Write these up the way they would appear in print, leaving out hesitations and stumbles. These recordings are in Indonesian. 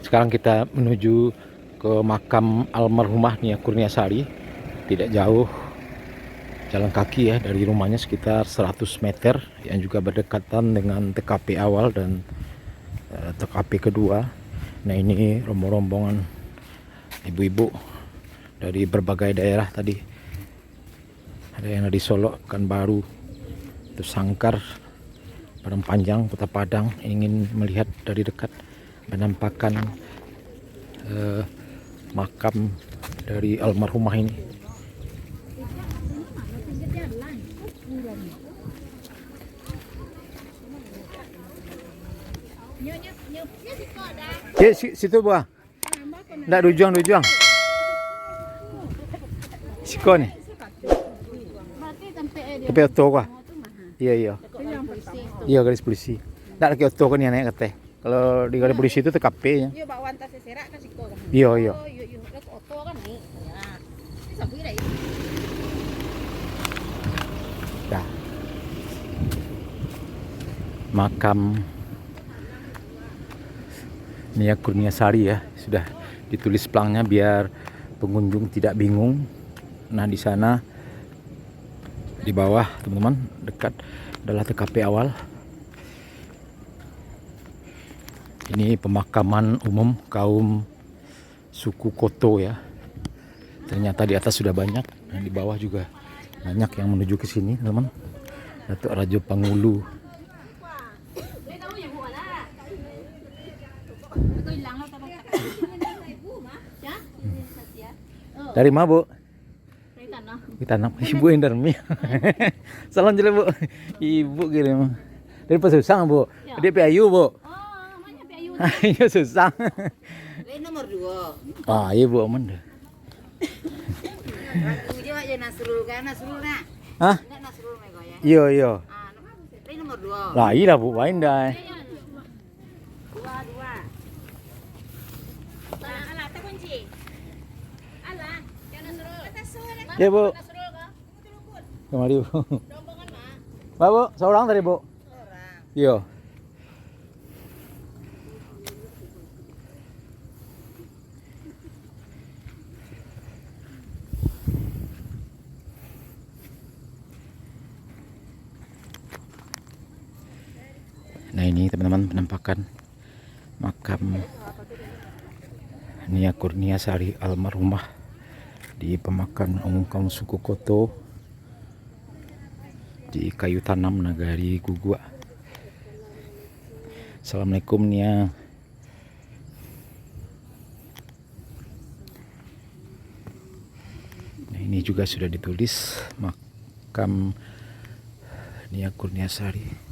Sekarang kita menuju ke makam almarhumah Nia Kurniasari. Tidak jauh, jalan kaki ya dari rumahnya sekitar 100 meter, yang juga berdekatan dengan TKP awal dan TKP kedua. Nah, ini rombongan ibu-ibu dari berbagai daerah tadi. Ada yang dari Solo, Pekanbaru, terus Sangkar, Padang Panjang, Kota Padang, ingin melihat dari dekat penampakan makam dari almarhumah ini. Situ buah. Nggak rujuang. Siko nih. Tapi oto kah? Iya. Iya, garis polisi. Nggak lagi oto kan ya naik kate. Kalau di garis polisi itu TKP nya. Iya, bawa antas seserak ke siko. Iya. Oh, iya. Lihat oto kan nih. Ya. Ini sabu ira. Dah. Makam Nia Kurniasari ya, sudah ditulis pelangnya biar pengunjung tidak bingung. Nah, di sana di bawah teman-teman dekat adalah TKP awal. Ini pemakaman umum kaum suku Koto ya. Ternyata di atas sudah banyak, dan di bawah juga banyak yang menuju ke sini, teman. Datuk Rajo Pangulu. Dari mana, Bu? Dari Tanam. Ibu yang dari Salam jelas, Bu. Ibu kirim. Dari Pesusang, Bu. Dia Piayu, Bu. Oh, namanya Piayu. Ayo Susang. Ini nomor 2. Ah, iya, Bu, aman deh. Uji aja Nasrul kan, Nasrul nak. Hah? Enggak Nasrul mego ya. Iya. Ini nomor 2. Lah, iya lah, Bu, main dah. 2. Alah, tak kunci. Alah, yang Nasrul. Nasrul. Ya, Bu. Nasrul kah? Kemari, Bu. Rombongan mah. Pak, Bu, seorang tadi, Bu. Orang. Iya. Nah, ini teman-teman penampakan makam Nia Kurniasari almarhumah di pemakaman umum kaum suku Koto di Kayu Tanam, Nagari Gugua. Assalamualaikum, Nia. Nah, ini juga sudah ditulis makam Nia Kurniasari.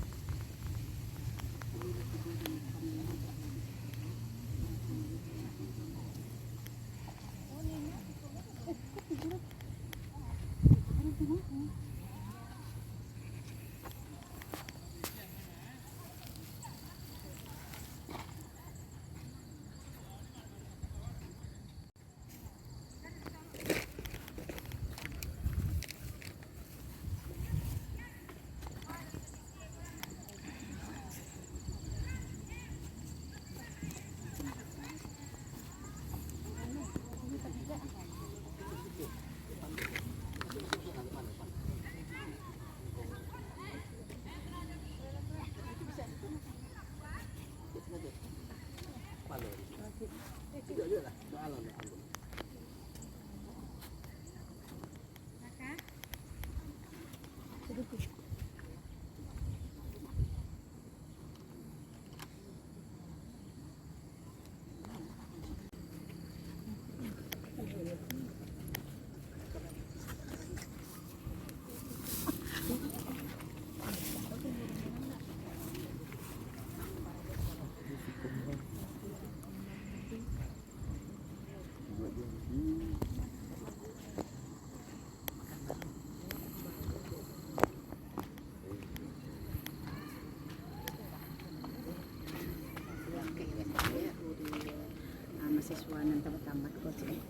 Mahasiswa ng tamat ko sih.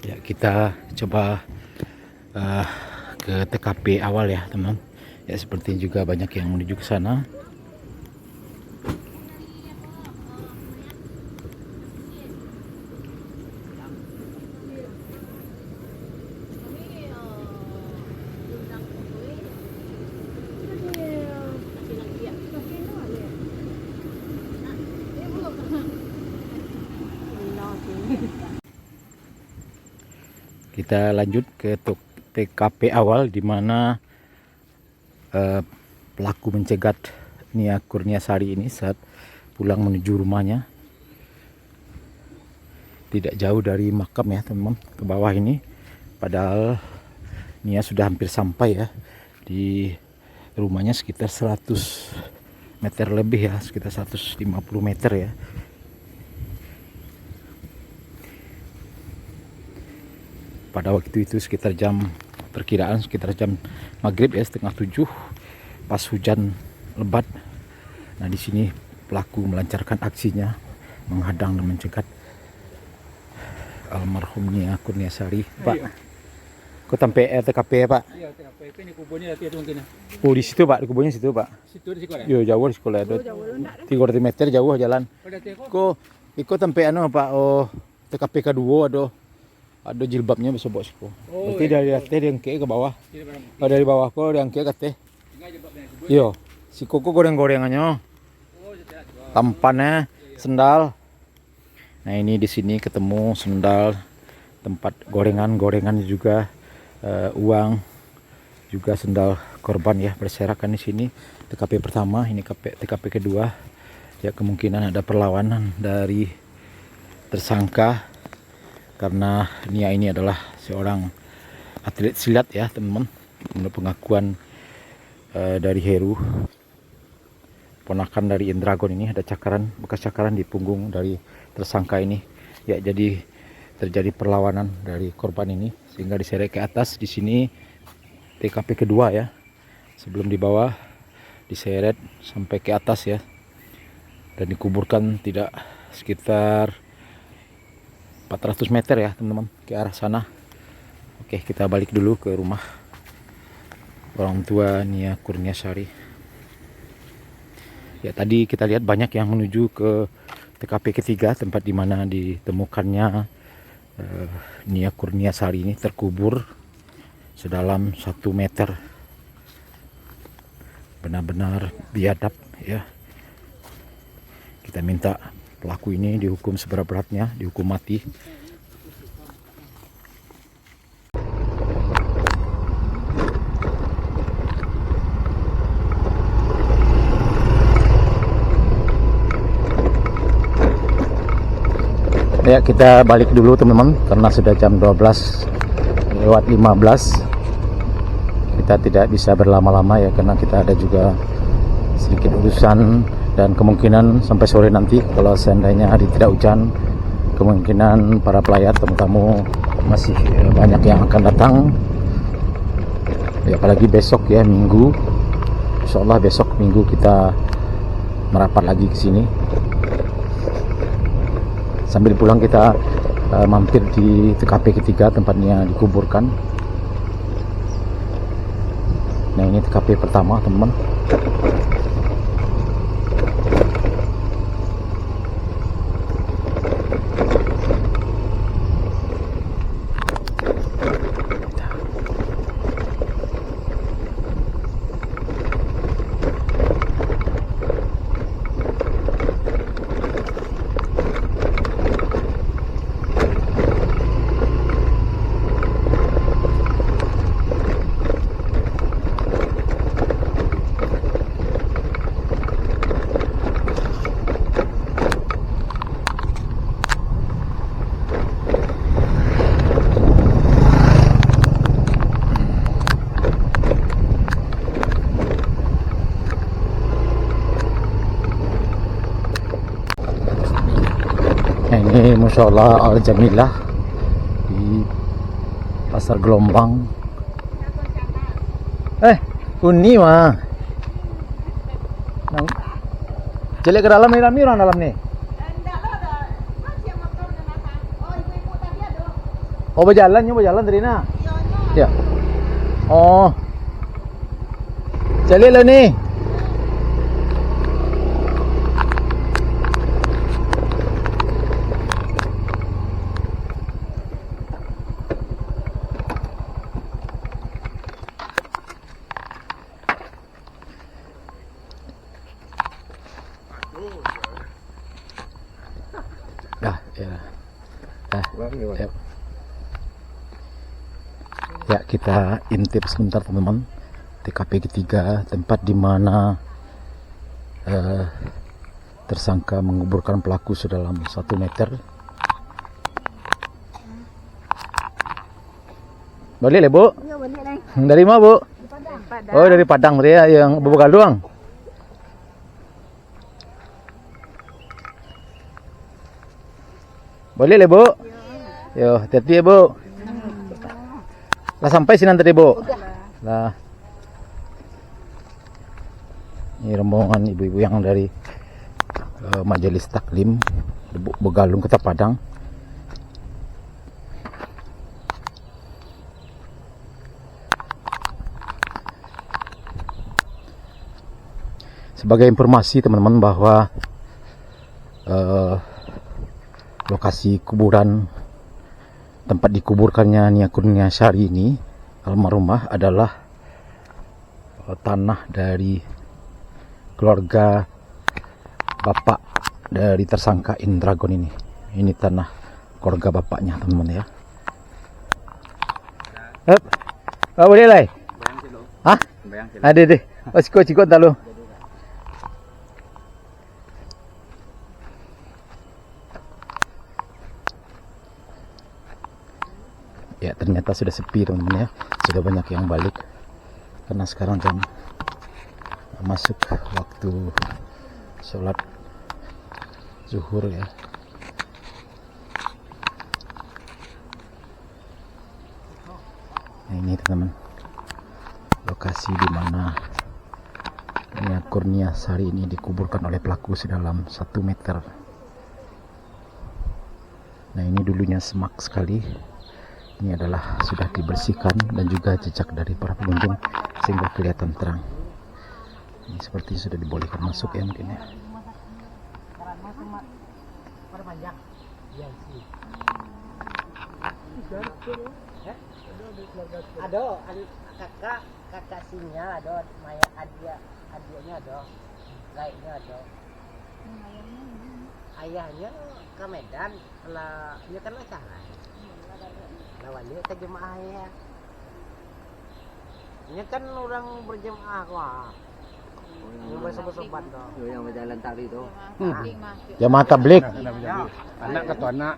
Ya, kita coba ke TKP awal ya teman. Ya seperti juga banyak yang menuju ke sana. Kita lanjut ke TKP awal di mana pelaku mencegat Nia Kurniasari ini saat pulang menuju rumahnya. Tidak jauh dari makam ya teman, ke bawah ini. Padahal Nia sudah hampir sampai ya di rumahnya, sekitar 100 meter lebih ya, sekitar 150 meter ya. Pada waktu itu sekitar perkiraan sekitar jam maghrib ya, 6:30, pas hujan lebat. Nah di sini pelaku melancarkan aksinya, menghadang dan mencegat almarhum Nia Kurniasari. Pak, kok sampai TKP ya Pak? Iya, TKP ini kubunya nanti ada mungkin. Oh di situ Pak, di kubunya situ Pak. Situ di sekolah. Yo jauh di sekolah ada 300 meter jauh jalan. Pada teko. Kok sampai Pak? Oh TKP kedua ada jilbabnya bisa bawa siku. Berarti dari atas diangkat ke bawah. Oh, dari bawah kok diangkat ke atas. Yo, siku kok goreng-gorengannya. Tampannya sendal. Nah ini di sini ketemu sendal, tempat gorengan juga, uang, juga sendal korban ya berserakan di sini. TKP pertama, ini TKP kedua. Ya kemungkinan ada perlawanan dari tersangka karena Nia ini adalah seorang atlet silat ya teman-teman. Menurut pengakuan dari Heru, ponakan dari Indragon ini, ada bekas cakaran di punggung dari tersangka ini. Ya jadi terjadi perlawanan dari korban ini sehingga diseret ke atas. Di sini TKP kedua ya, sebelum di bawah diseret sampai ke atas ya, dan dikuburkan tidak sekitar 400 meter ya teman-teman ke arah sana. Oke, kita balik dulu ke rumah orang tua Nia Kurniasari. Ya tadi kita lihat banyak yang menuju ke TKP ketiga, tempat di mana ditemukannya Nia Kurniasari ini terkubur sedalam 1 meter. Benar-benar biadab ya. Kita minta pelaku ini dihukum seberat-beratnya, dihukum mati. Ya kita balik dulu teman-teman, karena sudah jam 12:15. Kita tidak bisa berlama-lama ya, karena kita ada juga sedikit urusan. Dan kemungkinan sampai sore nanti kalau seandainya hari tidak hujan, kemungkinan para pelayat tamu-tamu masih banyak yang akan datang ya, apalagi besok ya Minggu. Insyaallah besok Minggu kita merapat lagi ke sini. Sambil pulang kita mampir di TKP ketiga tempatnya dikuburkan. Nah ini TKP pertama teman-teman. Ini Mushola Al Jamilah di Pasar Gelombang. Uni mah. Jelek ke dalam nih, Rami, orang dalam nih. Oh, berjalan dari mana? Ya. Oh. Cari lah ni. Dah, ya. Ya. Ya, kita intip sebentar teman-teman. TKP ketiga, tempat di mana tersangka menguburkan pelaku sedalam 1 meter. Balik lah, Bu? Ya, balik nih. Dari mana, Bu? Padang. Oh, dari Padang berarti ya, yang Bebekal doang. Boleh lah, Bu? Yo, hati-hati ya, Bu. Lah sampai sini tadi, Bu? Lah. Ini rombongan ibu-ibu yang dari Majelis Taklim Begalung Kota Padang. Sebagai informasi teman-teman bahwa lokasi kuburan tempat dikuburkannya Nia Kurniasari ini almarhumah adalah tanah dari keluarga bapak dari tersangka Indragon ini. Ini tanah keluarga bapaknya teman-teman ya. Boleh lah. Hah? Ada deh. Oh, cikgu tak lu. Ya, ternyata sudah sepi teman-teman ya. Sudah banyak yang balik karena sekarang jam masuk waktu sholat zuhur ya. Nah, ini teman-teman lokasi di mana Nia Kurniasari ini dikuburkan oleh pelaku sedalam 1 meter. Nah, ini dulunya semak sekali. Ini adalah sudah dibersihkan dan juga jejak dari para pengunjung sehingga kelihatan terang. Ini seperti sudah dibolehkan masuk ya mungkin ya. Ada kakak sinya ada Maya adiknya ada lainnya ada ayahnya ke Medan lah dia kan acara lawannya ke jemaah ya ini kan orang berjemaah wah yang bersobat dong yang berjalan tadi itu Jamaah tablik. Anak kata anak.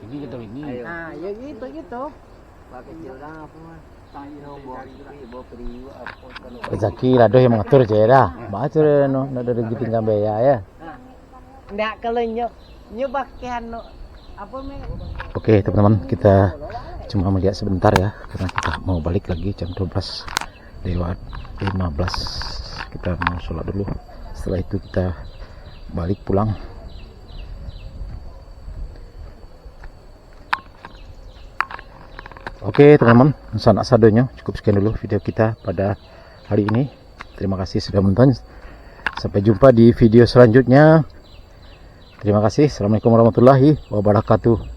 Ini kita ini. nah ya gitu pakai kecil apa mah Rezeki lah yang mengatur je dah. Baca no dari rezeki tinggal bayar ya. ndak kalau nyobakan apa me Oke teman-teman, kita cuma melihat sebentar ya karena kita mau balik lagi jam 12 lewat 15. Kita mau sholat dulu. Setelah itu kita balik pulang. Oke teman-teman, sanak sadonya cukup sekian dulu video kita pada hari ini. Terima kasih sudah menonton. Sampai jumpa di video selanjutnya. Terima kasih. Assalamualaikum warahmatullahi wabarakatuh.